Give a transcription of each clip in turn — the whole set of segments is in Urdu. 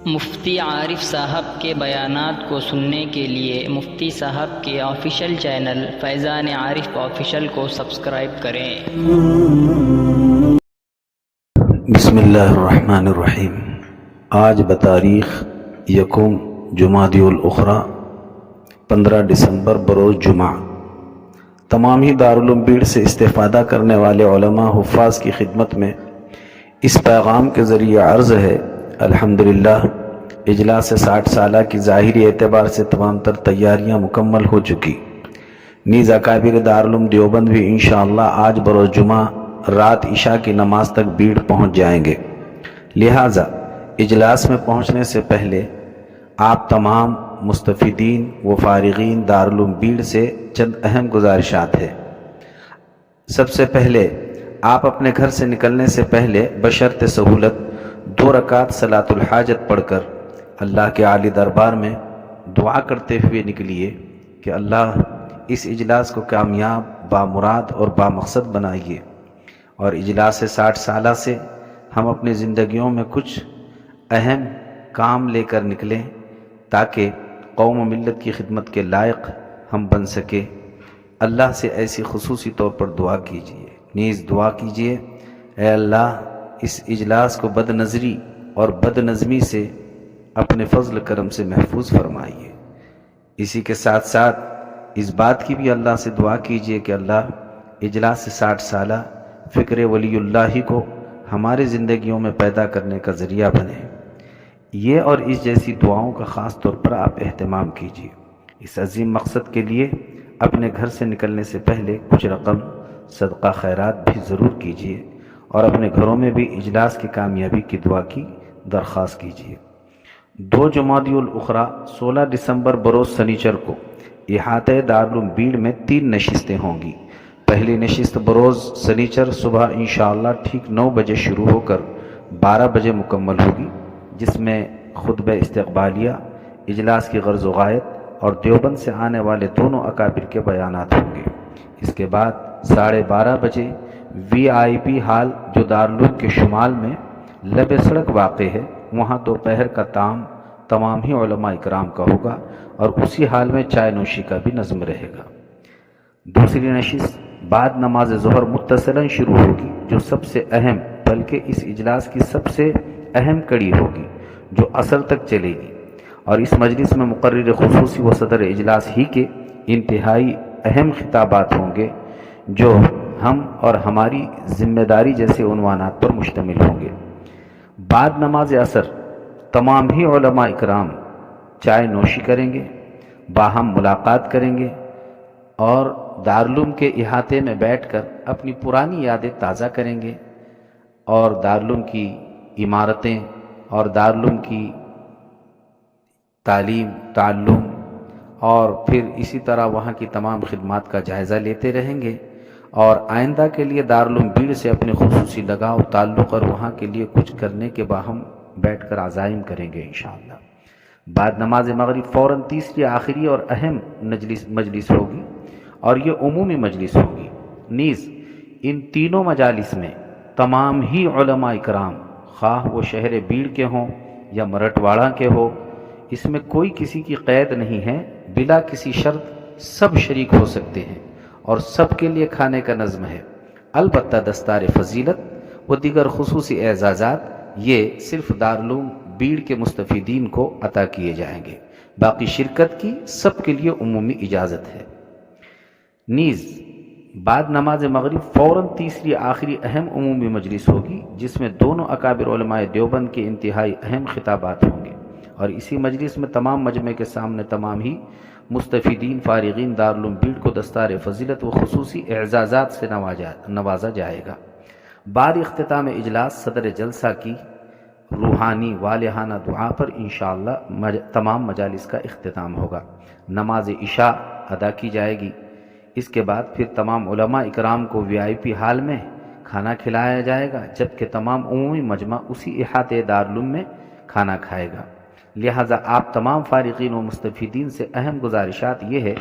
مفتی عارف صاحب کے بیانات کو سننے کے لیے مفتی صاحب کے آفیشیل چینل فیضان عارف آفیشیل کو سبسکرائب کریں۔ بسم اللہ الرحمن الرحیم۔ آج بتاریخ یکم جمادی الاخری 15 دسمبر بروز جمعہ تمام ہی دارالعلوم بیڑ سے استفادہ کرنے والے علماء حفاظ کی خدمت میں اس پیغام کے ذریعے عرض ہے۔ الحمدللہ اجلاس 60 سالہ کی ظاہری اعتبار سے تمام تر تیاریاں مکمل ہو چکی، نیز اکابر دارالعلوم دیوبند بھی انشاءاللہ آج بروز جمعہ رات عشاء کی نماز تک بیڑ پہنچ جائیں گے۔ لہٰذا اجلاس میں پہنچنے سے پہلے آپ تمام مستفیدین و فارغین دارالعلوم بیڑ سے چند اہم گزارشات ہیں۔ سب سے پہلے آپ اپنے گھر سے نکلنے سے پہلے بشرط سہولت 2 رکعت صلاۃ الحاجت پڑھ کر اللہ کے عالی دربار میں دعا کرتے ہوئے نکلیے کہ اللہ اس اجلاس کو کامیاب، بامراد اور بامقصد بنائیے، اور اجلاس 60 سالہ سے ہم اپنی زندگیوں میں کچھ اہم کام لے کر نکلیں تاکہ قوم و ملت کی خدمت کے لائق ہم بن سکیں۔ اللہ سے ایسی خصوصی طور پر دعا کیجیے، نیز دعا کیجیے اے اللہ اس اجلاس کو بد نظری اور بد نظمی سے اپنے فضل کرم سے محفوظ فرمائیے۔ اسی کے ساتھ ساتھ اس بات کی بھی اللہ سے دعا کیجیے کہ اللہ اجلاس 60 سالہ فکر ولی اللہ ہی کو ہمارے زندگیوں میں پیدا کرنے کا ذریعہ بنے۔ یہ اور اس جیسی دعاؤں کا خاص طور پر آپ اہتمام کیجیے۔ اس عظیم مقصد کے لیے اپنے گھر سے نکلنے سے پہلے کچھ رقم صدقہ خیرات بھی ضرور کیجیے، اور اپنے گھروں میں بھی اجلاس کی کامیابی کی دعا کی درخواست کیجیے۔ 2 جمادی الاخری 16 دسمبر بروز سنیچر کو احاطہ دارالعلوم بیڑ میں 3 نشستیں ہوں گی۔ پہلی نشست بروز سنیچر صبح انشاءاللہ ٹھیک 9 بجے شروع ہو کر 12 بجے مکمل ہوگی، جس میں خطبہ استقبالیہ، اجلاس کی غرض و غایت اور دیوبند سے آنے والے دونوں اکابر کے بیانات ہوں گے۔ اس کے بعد 12:30 بجے VIP ہال جو دارالعلوم کے شمال میں لب سڑک واقع ہے، وہاں دوپہر کا تمام ہی علماء اکرام کا ہوگا، اور اسی حال میں چائے نوشی کا بھی نظم رہے گا۔ دوسری نشست بعد نماز ظہر متصلاً شروع ہوگی، جو سب سے اہم بلکہ اس اجلاس کی سب سے اہم کڑی ہوگی، جو عصر تک چلے گی، اور اس مجلس میں مقرر خصوصی و صدر اجلاس ہی کے انتہائی اہم خطابات ہوں گے، جو ہم اور ہماری ذمہ داری جیسے عنوانات پر مشتمل ہوں گے۔ بعد نماز عصر تمام ہی علماء اکرام چائے نوشی کریں گے، باہم ملاقات کریں گے، اور دارالعلوم کے احاطے میں بیٹھ کر اپنی پرانی یادیں تازہ کریں گے، اور دارالعلوم کی عمارتیں اور دارالعلوم کی تعلیم اور پھر اسی طرح وہاں کی تمام خدمات کا جائزہ لیتے رہیں گے، اور آئندہ کے لیے دارالعلوم بیڑ سے اپنے خصوصی لگاؤ تعلق اور وہاں کے لیے کچھ کرنے کے باہم بیٹھ کر عزائم کریں گے انشاءاللہ۔ بعد نماز مغرب فوراً تیسری آخری اور اہم مجلس ہوگی، اور یہ عمومی مجلس ہوگی۔ نیز ان تینوں مجالس میں تمام ہی علماء اکرام، خواہ وہ شہر بیڑ کے ہوں یا مرٹواڑہ کے ہو، اس میں کوئی کسی کی قید نہیں ہے، بلا کسی شرط سب شریک ہو سکتے ہیں، اور سب کے لیے کھانے کا نظم ہے۔ البتہ دستار فضیلت و دیگر خصوصی اعزازات یہ صرف دارالعلوم بیڑ کے مستفیدین کو عطا کیے جائیں گے، باقی شرکت کی سب کے لیے عمومی اجازت ہے۔ نیز بعد نماز مغرب فوراً تیسری آخری اہم عمومی مجلس ہوگی، جس میں دونوں اکابر علماء دیوبند کے انتہائی اہم خطابات ہوں گے، اور اسی مجلس میں تمام مجمع کے سامنے تمام ہی مستفیدین فارغین دارالعلوم بیڑ کو دستار فضیلت و خصوصی اعزازات سے نوازا جائے گا۔ بعد اختتام اجلاس صدر جلسہ کی روحانی والہانہ دعا پر انشاءاللہ تمام مجالس کا اختتام ہوگا۔ نماز عشاء ادا کی جائے گی۔ اس کے بعد پھر تمام علماء اکرام کو VIP ہال میں کھانا کھلایا جائے گا، جبکہ تمام عمومی مجمع اسی احاطے دارالعلوم میں کھانا کھائے گا۔ لہٰذا آپ تمام فارغین و مستفیدین سے اہم گزارشات یہ ہے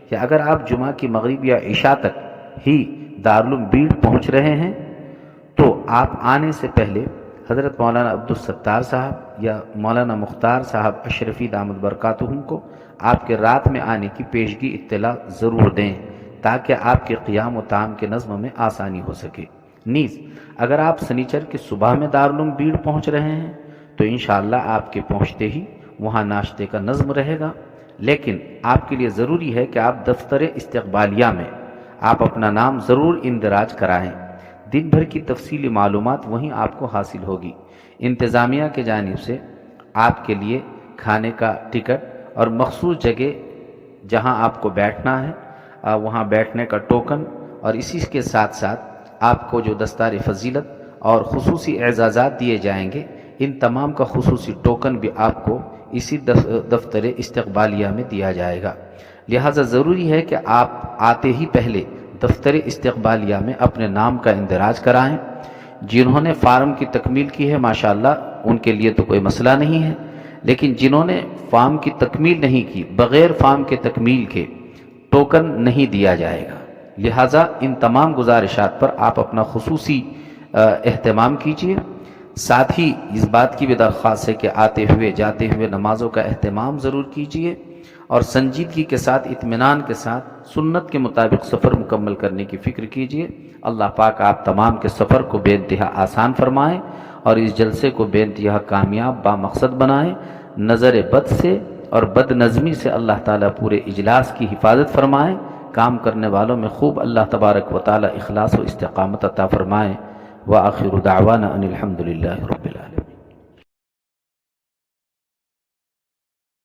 کہ اگر آپ جمعہ کی مغرب یا عشاء تک ہی دارالعلوم بیڑ پہنچ رہے ہیں تو آپ آنے سے پہلے حضرت مولانا عبدالستار صاحب یا مولانا مختار صاحب اشرفی دامت برکاتہم کو آپ کے رات میں آنے کی پیشگی اطلاع ضرور دیں تاکہ آپ کے قیام و طعام کے نظم میں آسانی ہو سکے۔ نیز اگر آپ سنیچر کی صبح میں دارالعلوم بیڑ پہنچ رہے ہیں تو انشاءاللہ آپ کے پہنچتے ہی وہاں ناشتے کا نظم رہے گا، لیکن آپ کے لیے ضروری ہے کہ آپ دفتر استقبالیہ میں آپ اپنا نام ضرور اندراج کرائیں۔ دن بھر کی تفصیلی معلومات وہیں آپ کو حاصل ہوگی۔ انتظامیہ کی جانب سے آپ کے لیے کھانے کا ٹکٹ اور مخصوص جگہ جہاں آپ کو بیٹھنا ہے وہاں بیٹھنے کا ٹوکن، اور اسی کے ساتھ ساتھ آپ کو جو دستار فضیلت اور خصوصی اعزازات دیے جائیں گے، ان تمام کا خصوصی ٹوکن بھی آپ کو اسی دفتر استقبالیہ میں دیا جائے گا۔ لہٰذا ضروری ہے کہ آپ آتے ہی پہلے دفتر استقبالیہ میں اپنے نام کا اندراج کرائیں۔ جنہوں نے فارم کی تکمیل کی ہے ماشاءاللہ ان کے لیے تو کوئی مسئلہ نہیں ہے، لیکن جنہوں نے فارم کی تکمیل نہیں کی، بغیر فارم کے تکمیل کے ٹوکن نہیں دیا جائے گا۔ لہٰذا ان تمام گزارشات پر آپ اپنا خصوصی اہتمام کیجیے۔ ساتھ ہی اس بات کی بھی درخواست ہے کہ آتے ہوئے جاتے ہوئے نمازوں کا اہتمام ضرور کیجیے اور سنجیدگی کے ساتھ اطمینان کے ساتھ سنت کے مطابق سفر مکمل کرنے کی فکر کیجیے۔ اللہ پاک آپ تمام کے سفر کو بے انتہا آسان فرمائے اور اس جلسے کو بے انتہا کامیاب با مقصد بنائے۔ نظر بد سے اور بد نظمی سے اللہ تعالیٰ پورے اجلاس کی حفاظت فرمائے۔ کام کرنے والوں میں خوب اللہ تبارک و تعالیٰ اخلاص و استقامت عطا فرمائے۔ وآخر دعوانا ان الحمد للہ۔